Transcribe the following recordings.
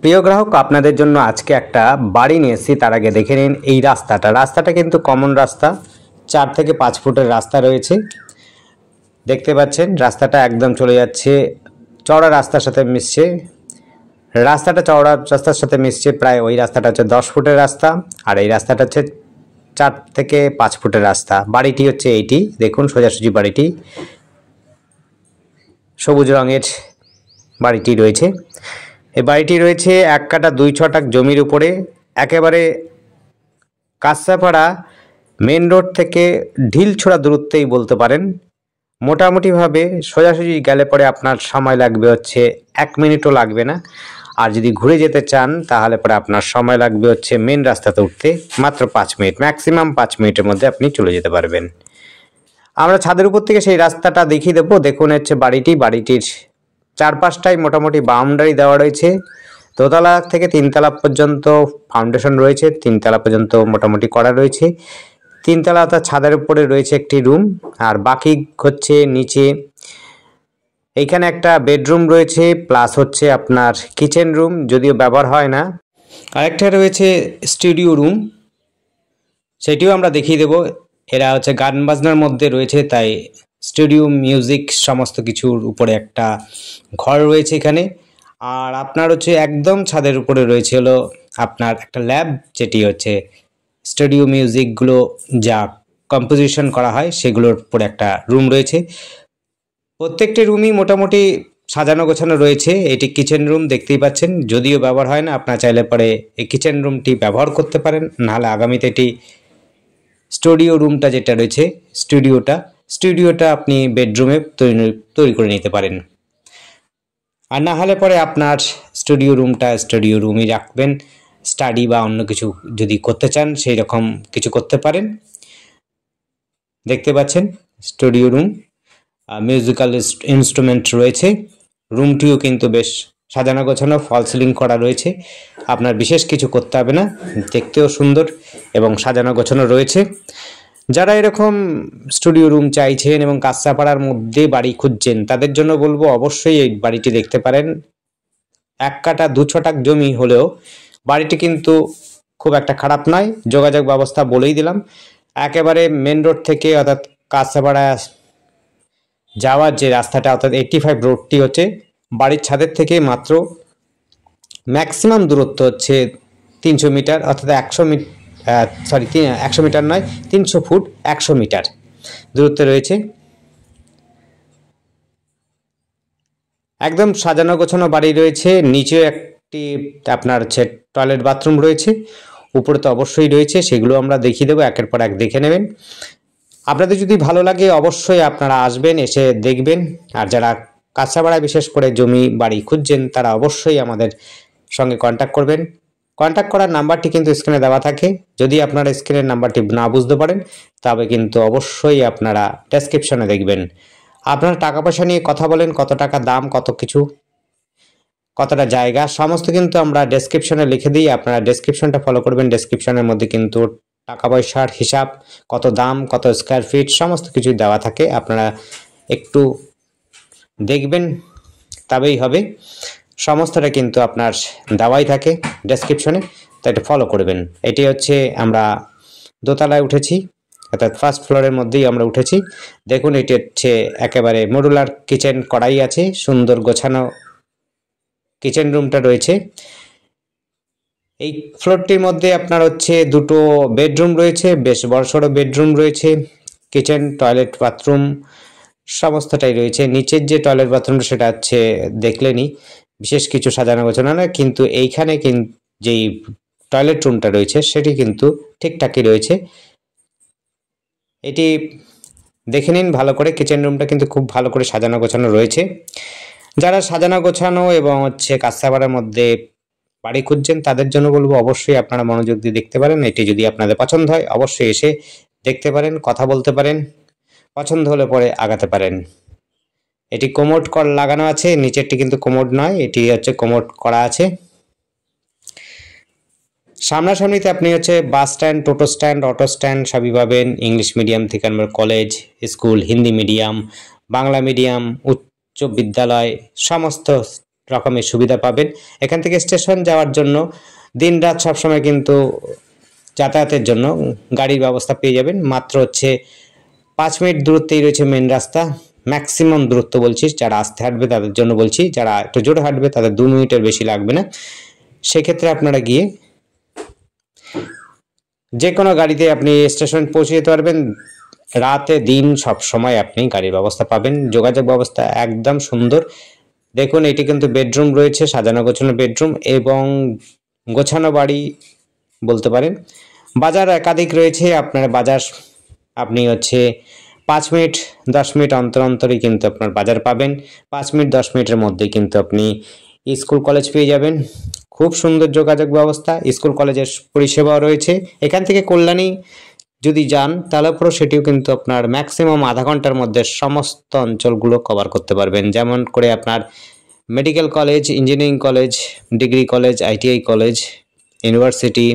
প্রিয় গ্রাহক, আপনাদের জন্য আজকে একটা বাড়ি নিয়ে এসেছি। তার আগে দেখে নিন এই রাস্তাটা কিন্তু কমন রাস্তা, 4 থেকে 5 ফুটের রাস্তা রয়েছে। দেখতে পাচ্ছেন রাস্তাটা একদম চলে যাচ্ছে চওড়া রাস্তার সাথে মিশছে। রাস্তাটা চওড়া রাস্তার সাথে মিশছে, প্রায় ওই রাস্তাটা হচ্ছে 10 ফুটের রাস্তা, আর এই রাস্তাটা হচ্ছে 4 থেকে 5 ফুটের রাস্তা। বাড়িটি হচ্ছে এইটি, দেখুন সোজাসুজি বাড়িটি, সবুজ রঙের বাড়িটি রয়েছে। এই বাড়িটি রয়েছে 1 কাঠা 2 ছটাক জমির উপরে, একেবারে কাঁচাপাড়া মেন রোড থেকে ঢিলছোড়া দূরত্বেই বলতে পারেন। মোটামুটিভাবে সোজাসুজি গেলে পরে আপনার সময় লাগবে হচ্ছে 1 মিনিটও লাগবে না। আর যদি ঘুরে যেতে চান তাহলে পরে আপনার সময় লাগবে হচ্ছে মেন রাস্তাতে উঠতে মাত্র 5 মিনিট, ম্যাক্সিমাম 5 মিনিটের মধ্যে আপনি চলে যেতে পারবেন। আমরা ছাদের উপর থেকে সেই রাস্তাটা দেখিয়ে দেবো। দেখুন হচ্ছে বাড়িটির চারপাশটাই মোটামুটি বাউন্ডারি দেওয়া রয়েছে। দোতলা থেকে 3 তলা পর্যন্ত ফাউন্ডেশন রয়েছে, 3 তলা পর্যন্ত মোটামুটি করা রয়েছে। 3 তলা অর্থাৎ ছাদের উপরে রয়েছে একটি রুম, আর বাকি হচ্ছে নিচে। এইখানে একটা বেডরুম রয়েছে, প্লাস হচ্ছে আপনার কিচেন রুম, যদিও ব্যবহার হয় না। আরেকটা রয়েছে স্টুডিও রুম, সেটিও আমরা দেখিয়ে দেবো। এরা হচ্ছে গান বাজনার মধ্যে রয়েছে, তাই স্টুডিও মিউজিক সমস্ত কিছুর উপরে একটা ঘর রয়েছে এখানে। আর আপনার হচ্ছে একদম ছাদের উপরে রয়েছে হলো আপনার একটা ল্যাব, যেটি হচ্ছে স্টুডিও মিউজিকগুলো যা কম্পোজিশন করা হয় সেগুলোর উপরে একটা রুম রয়েছে। প্রত্যেকটি রুমই মোটামুটি সাজানো গোছানো রয়েছে। এটি কিচেন রুম দেখতেই পাচ্ছেন, যদিও ব্যবহার হয় না। আপনার চাইলে পরে এই কিচেন রুমটি ব্যবহার করতে পারেন, নাহলে আগামীতে এটি স্টুডিও রুমটা যেটা রয়েছে স্টুডিওটা আপনি বেডরুমে তৈরি করে নিতে পারেন। আর না হলে পরে আপনার স্টুডিও রুমই রাখবেন। স্টাডি বা অন্য কিছু যদি করতে চান সেই রকম কিছু করতে পারেন। দেখতে পাচ্ছেন স্টুডিও রুম, মিউজিক্যাল ইনস্ট্রুমেন্ট রয়েছে। রুমটিও কিন্তু বেশ সাজানো গোছানো, ফল সিলিং করা রয়েছে। আপনার বিশেষ কিছু করতে হবে না, দেখতেও সুন্দর এবং সাজানো গোছানো রয়েছে। যারা এরকম স্টুডিও রুম চাইছেন এবং কাঁচাপাড়ার মধ্যে বাড়ি খুঁজছেন, তাদের জন্য বলবো অবশ্যই এই বাড়িটি দেখতে পারেন। 1 কাঠা 2 ছটাক জমি হলেও বাড়িটি কিন্তু খুব একটা খারাপ নয়। যোগাযোগ ব্যবস্থা বলেই দিলাম, একেবারে মেন রোড থেকে অর্থাৎ কাঁচাপাড়া যাওয়ার যে রাস্তাটা অর্থাৎ 85 রোডটি হচ্ছে বাড়ির ছাদের থেকে মাত্র ম্যাক্সিমাম দূরত্ব হচ্ছে 300 মিটার, অর্থাৎ 100 মিটার নয়, 300 ফুট 100 মিটার দূরত্বে রয়েছে। একদম সাজানো গোছানো বাড়ি রয়েছে। নিচে একটি আপনার হচ্ছে টয়লেট বাথরুম রয়েছে, উপরে তো অবশ্যই রয়েছে, সেগুলো আমরা দেখিয়ে দেবো, একের পর এক দেখে নেবেন। আপনাদের যদি ভালো লাগে অবশ্যই আপনারা আসবেন, এসে দেখবেন। আর যারা কাঁচাপাড়ায় বিশেষ করে জমি বাড়ি খুঁজছেন তারা অবশ্যই আমাদের সঙ্গে কন্ট্যাক্ট করবেন। কন্ট্যাক্ট করার নাম্বারটি কিন্তু স্ক্রিনে দেওয়া থাকে। যদি আপনারা স্ক্রিনের নাম্বারটি না বুঝতে পারেন তবে কিন্তু অবশ্যই আপনারা ডেসক্রিপশনে দেখবেন। আপনারা টাকা পয়সা নিয়ে কথা বলেন, কত টাকা দাম, কত কিছু, কতটা জায়গা, সমস্ত কিন্তু আমরা ডেসক্রিপশনে লিখে দিই। আপনারা ডেসক্রিপশনটা ফলো করবেন। ডেসক্রিপশনের মধ্যে কিন্তু টাকা পয়সার হিসাব, কত দাম, কত স্কোয়ার ফিট, সমস্ত কিছুই দেওয়া থাকে। আপনারা একটু দেখবেন তবেই হবে। সমস্তটা কিন্তু আপনার দেওয়াই থাকে ডেসক্রিপশনে, তাই এটা ফলো করবেন। এটি হচ্ছে আমরা দোতলায় উঠেছি, অর্থাৎ ফার্স্ট ফ্লোরের মধ্যেই আমরা উঠেছি। দেখুন এটি হচ্ছে একেবারে মডুলার কিচেন করাই আছে, সুন্দর গোছানো কিচেন রুমটা রয়েছে। এই ফ্লোরটির মধ্যে আপনার হচ্ছে 2টো বেডরুম রয়েছে, বেশ বড়সড় বেডরুম রয়েছে। কিচেন, টয়লেট, বাথরুম সমস্তটাই রয়েছে। নিচের যে টয়লেট বাথরুমটা সেটা হচ্ছে দেখলেনি, বিশেষ কিছু সাজানো গোছানো না, কিন্তু এইখানে যেই টয়লেট রুমটা রয়েছে সেটি কিন্তু ঠিকঠাকই রয়েছে। এটি দেখে নিন ভালো করে। কিচেন রুমটা কিন্তু খুব ভালো করে সাজানো গোছানো রয়েছে। যারা সাজানো গোছানো এবং হচ্ছে কাঁচাপাড়ার মধ্যে বাড়ি খুঁজছেন তাদের জন্য বলবো অবশ্যই আপনারা মনোযোগ দিয়ে দেখতে পারেন। এটি যদি আপনাদের পছন্দ হয় অবশ্যই এসে দেখতে পারেন, কথা বলতে পারেন, পছন্দ হলে পরে আগাতে পারেন। এটি কোমোড লাগানো আছে, নিচেরটি কিন্তু কোমোড নয়, এটি হচ্ছে কোমোড করা আছে। সামনাসামনিতে আপনি হচ্ছে বাস স্ট্যান্ড, টোটো স্ট্যান্ড, অটো স্ট্যান্ড সবই পাবেন। ইংলিশ মিডিয়াম থেকে আমরা college, school, Hindi medium, Bangla medium, উচ্চ বিদ্যালয় সমস্ত রকমের সুবিধা পাবেন। এখান থেকে স্টেশন যাওয়ার জন্য দিন রাত সবসময় কিন্তু যাতায়াতের জন্য গাড়ির ব্যবস্থা পেয়ে যাবেন। মাত্র হচ্ছে 5 মিনিট দূরত্বেই রয়েছে মেন রাস্তা। ম্যাক্সিমাম দূরত্ব বলছি, যারা আস্তে হাঁটবে তাদের জন্য বলছি, যারা একটু জোরে হাঁটবে তাদের 2 মিনিটের বেশি লাগবে না। সেক্ষেত্রে আপনারা গিয়ে যে কোনো গাড়িতে আপনি স্টেশন পৌঁছে যেতে পারবেন। রাতে দিন সব সময় আপনি গাড়ির ব্যবস্থা পাবেন। যোগাযোগ ব্যবস্থা একদম সুন্দর। দেখুন এটি কিন্তু বেডরুম রয়েছে, সাজানো গোছানো বেডরুম এবং গোছানো বাড়ি বলতে পারেন। বাজার একাধিক রয়েছে, আপনার বাজার আপনি হচ্ছে 5 মিনিট 10 মিনিট অন্তর অন্তরই কিন্তু আপনার বাজার পাবেন। 5 মিনিট 10 মিনিটের মধ্যেই কিন্তু আপনি স্কুল কলেজ পেয়ে যাবেন। খুব সুন্দর যোগাযোগ ব্যবস্থা, স্কুল কলেজের পরিষেবাও রয়েছে। এখান থেকে কল্যাণী যদি যান তাহলে পুরো সেটিও কিন্তু আপনার ম্যাক্সিমাম আধা ঘন্টার মধ্যে সমস্ত অঞ্চলগুলো কভার করতে পারবেন। যেমন করে আপনার medical college, engineering college, degree college, ITI college, university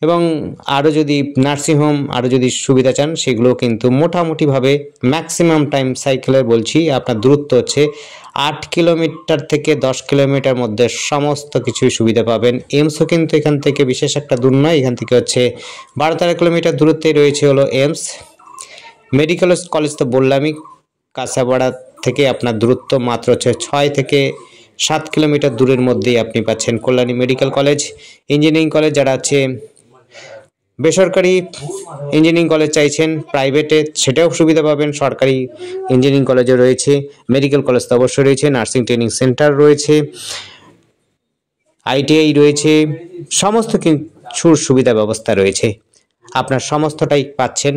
এবং আরও যদি নার্সিংহোম আরও যদি সুবিধা চান সেগুলো কিন্তু মোটামুটিভাবে ম্যাক্সিমাম টাইম সাইকেলে বলছি আপনার দূরত্ব হচ্ছে 8 কিলোমিটার থেকে 10 কিলোমিটার মধ্যে সমস্ত কিছুই সুবিধা পাবেন। এমসও কিন্তু এখান থেকে বিশেষ একটা দূর নয়, এখান থেকে হচ্ছে 12-13 কিলোমিটার দূরত্বে রয়েছে হলো এমস। মেডিকেল কলেজ তো বললামই, কাঁচাপাড়া থেকে আপনার দূরত্ব মাত্র হচ্ছে 6 থেকে 7 কিলোমিটার দূরের মধ্যেই আপনি পাচ্ছেন Kalyani medical college. Engineering college যারা আছে বেসরকারি ইঞ্জিনিয়ারিং কলেজ চাইছেন প্রাইভেটে সেটাও সুবিধা পাবেন। সরকারি ইঞ্জিনিয়ারিং কলেজও রয়েছে, মেডিকেল কলেজ তো অবশ্যই রয়েছে, নার্সিং ট্রেনিং সেন্টার রয়েছে, আইটিআই রয়েছে, সমস্ত কিছুর সুবিধা ব্যবস্থা রয়েছে। আপনার সমস্তটাই পাচ্ছেন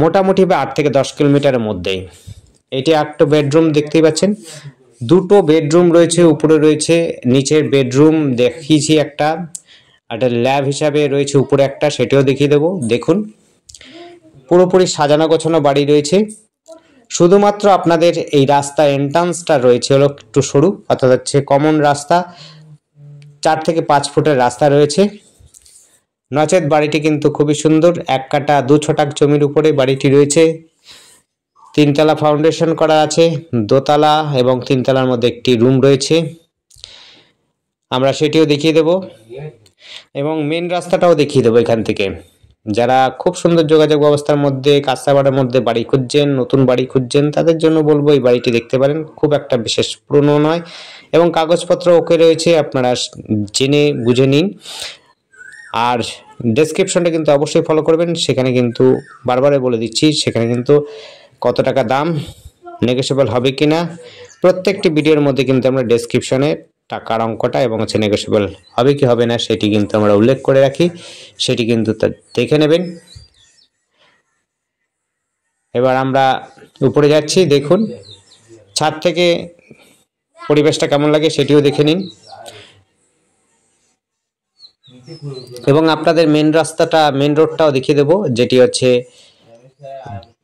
মোটামুটি 8 থেকে 10 কিলোমিটারের মধ্যেই। এটি একটা বেডরুম দেখতেই পাচ্ছেন, 2টো বেডরুম রয়েছে, উপরে রয়েছে, নিচের বেডরুম দেখিয়েছি একটা ল্যাব হিসাবে রয়েছে উপরে একটা, সেটাও দেখিয়ে দেবো। দেখুন পুরোপুরি সাজানো গোছানো বাড়ি রয়েছে। শুধুমাত্র আপনাদের এই রাস্তা এন্ট্রান্সটা রয়েছে হলো একটু সরু, অর্থাৎ হচ্ছে কমন রাস্তা, 4 থেকে 5 ফুটের রাস্তা রয়েছে। নচেত বাড়িটি কিন্তু খুবই সুন্দর। 1 কাঠা 2 ছটাক জমির উপরে বাড়িটি রয়েছে। 3 তলা ফাউন্ডেশন করা আছে, 2 তলা এবং 3 তলার মধ্যে একটি রুম রয়েছে, আমরা সেটিও দেখিয়ে দেব এবং মেন রাস্তাটাও দেখিয়ে দেবো এখান থেকে। যারা খুব সুন্দর যোগাযোগ ব্যবস্থার মধ্যে কাঁচাপাড়ার মধ্যে বাড়ি খুঁজছেন, নতুন বাড়ি খুঁজছেন, তাদের জন্য বলবো এই বাড়িটি দেখতে পারেন। খুব একটা বিশেষ পুরনো নয় এবং কাগজপত্র ওকে রয়েছে, আপনারা জেনে বুঝে নিন। আর ডেসক্রিপশনটা কিন্তু অবশ্যই ফলো করবেন, সেখানে কিন্তু বারবারে বলে দিচ্ছি সেখানে কিন্তু কত টাকা দাম, নেগোশিয়েবল হবে কিনা, প্রত্যেকটি ভিডিওর মধ্যে কিন্তু আমরা ডেসক্রিপশনে টাকার অঙ্কটা এবং হচ্ছে নেগোশিয়েবল হবে কি হবে না সেটি কিন্তু আমরা উল্লেখ করে রাখি, সেটি কিন্তু দেখে নেবেন। এবার আমরা উপরে যাচ্ছি, দেখুন ছাদ থেকে পরিবেশটা কেমন লাগে সেটিও দেখে নিন এবং আপনাদের মেন রাস্তাটা, মেন রোডটাও দেখিয়ে দেবো, যেটি হচ্ছে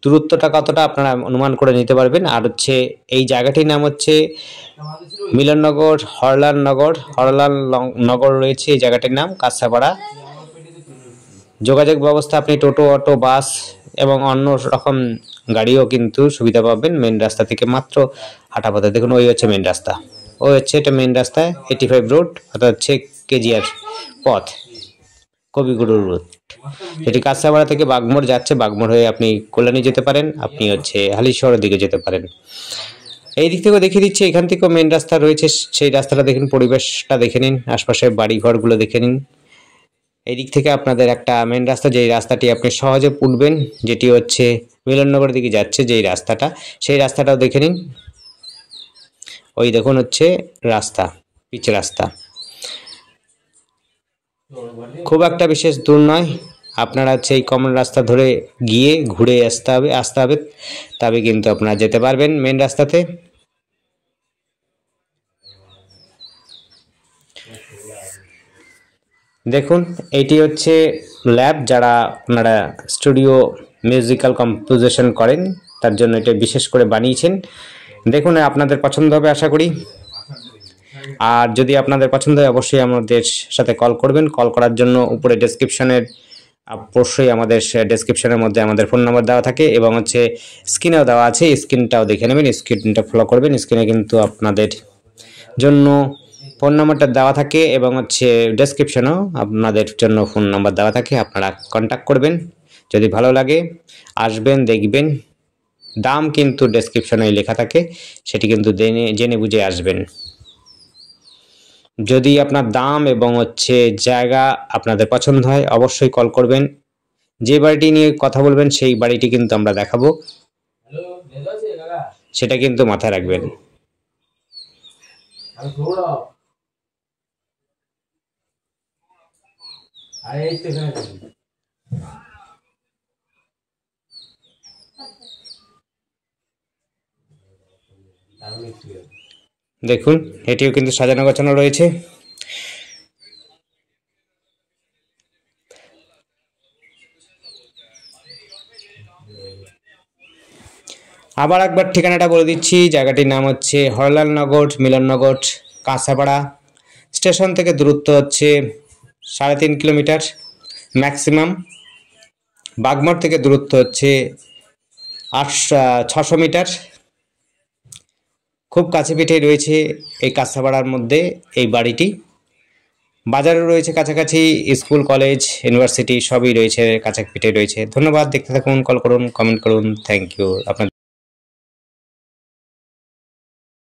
দূরত্বটা কতটা আপনারা অনুমান করে নিতে পারবেন। আর হচ্ছে এই জায়গাটির নাম হচ্ছে মিলননগর, হরলাল নগর রয়েছে এই জায়গাটির নাম, কাঁচাপাড়া। যোগাযোগ ব্যবস্থা আপনি টোটো, অটো, বাস এবং অন্য রকম গাড়িও কিন্তু সুবিধা পাবেন মেন রাস্তা থেকে মাত্র হাঁটা পথে। দেখুন ওই হচ্ছে মেন রাস্তা, ওই হচ্ছে এটা মেন রাস্তা 85 রোড, অর্থাৎ হচ্ছে কেজিআর পথ, কবিগুরুর রোড। এটি কাঁচাপাড়া থেকে বাগমোড় যাচ্ছে, বাগমোড় হয়ে আপনি কল্যাণী যেতে পারেন, আপনি হচ্ছে হালিশহরের দিকে যেতে পারেন। এই দিক থেকেও দেখিয়ে দিচ্ছি, এখান থেকেও মেন রাস্তা রয়েছে, সেই রাস্তাটা দেখুন, পরিবেশটা দেখে নিন, আশপাশের বাড়ি ঘরগুলো দেখে নিন। এই দিক থেকে আপনাদের একটা মেন রাস্তা, যেই রাস্তাটি আপনি সহজে উঠবেন, যেটি হচ্ছে মিলননগরের দিকে যাচ্ছে যেই রাস্তাটা, সেই রাস্তাটাও দেখে নিন। ওই দেখুন হচ্ছে রাস্তা, পিচ রাস্তা, খুব একটা বিশেষ দূর নয়। আপনারা হচ্ছে এই কমন রাস্তা ধরে গিয়ে ঘুরে আসতে হবে, তবে কিন্তু আপনারা যেতে পারবেন মেন রাস্তাতে। দেখুন এটি হচ্ছে ল্যাব, যারা আপনারা স্টুডিও মিউজিক্যাল কম্পোজিশন করেন তার জন্য এটা বিশেষ করে বানিয়েছেন। দেখুন আপনাদের পছন্দ হবে আশা করি। আর যদি আপনাদের পছন্দ হয় অবশ্যই আমাদের সাথে কল করবেন। কল করার জন্য উপরে ডেসক্রিপশনের অবশ্যই আমাদের ডেসক্রিপশনের মধ্যে আমাদের ফোন নাম্বার দেওয়া থাকে এবং হচ্ছে স্ক্রিনেও দেওয়া আছে, স্ক্রিনটাও দেখে নেবেন, স্ক্রিনটা ফলো করবেন। স্ক্রিনে কিন্তু আপনাদের জন্য ফোন নাম্বারটা দেওয়া থাকে এবং হচ্ছে ডেসক্রিপশনেও আপনাদের জন্য ফোন নাম্বার দেওয়া থাকে, আপনারা কন্ট্যাক্ট করবেন। যদি ভালো লাগে আসবেন, দেখবেন। দাম কিন্তু ডেসক্রিপশনে লেখা থাকে, সেটি কিন্তু জেনে বুঝে আসবেন। যদি আপনার দাম এবং হচ্ছে জায়গা আপনাদের পছন্দ হয় অবশ্যই কল করবেন। যে বাড়িটি নিয়ে কথা বলবেন সেই বাড়িটি কিন্তু আমরা দেখাবো, সেটা কিন্তু মাথায় রাখবেন। দেখুন এটিও কিন্তু সাজানো গোছানো রয়েছে। আবার একবার ঠিকানাটা বলে দিচ্ছি, জায়গাটির নাম হচ্ছে হরলালনগর, মিলননগর, কাঁসাপাড়া। স্টেশন থেকে দূরত্ব হচ্ছে 3.5 কিলোমিটার ম্যাক্সিমাম। বাগমার থেকে দূরত্ব হচ্ছে 600 মিটার। খুব কাছে পিঠে রয়েছে এই কাঁসাপাড়ার মধ্যে এই বাড়িটি। বাজারও রয়েছে কাছাকাছি, স্কুল, কলেজ, ইউনিভার্সিটি সবই রয়েছে কাছাকাছি রয়েছে। ধন্যবাদ, দেখতে থাকুন, কল করুন, কমেন্ট করুন। থ্যাংক ইউ আপনার।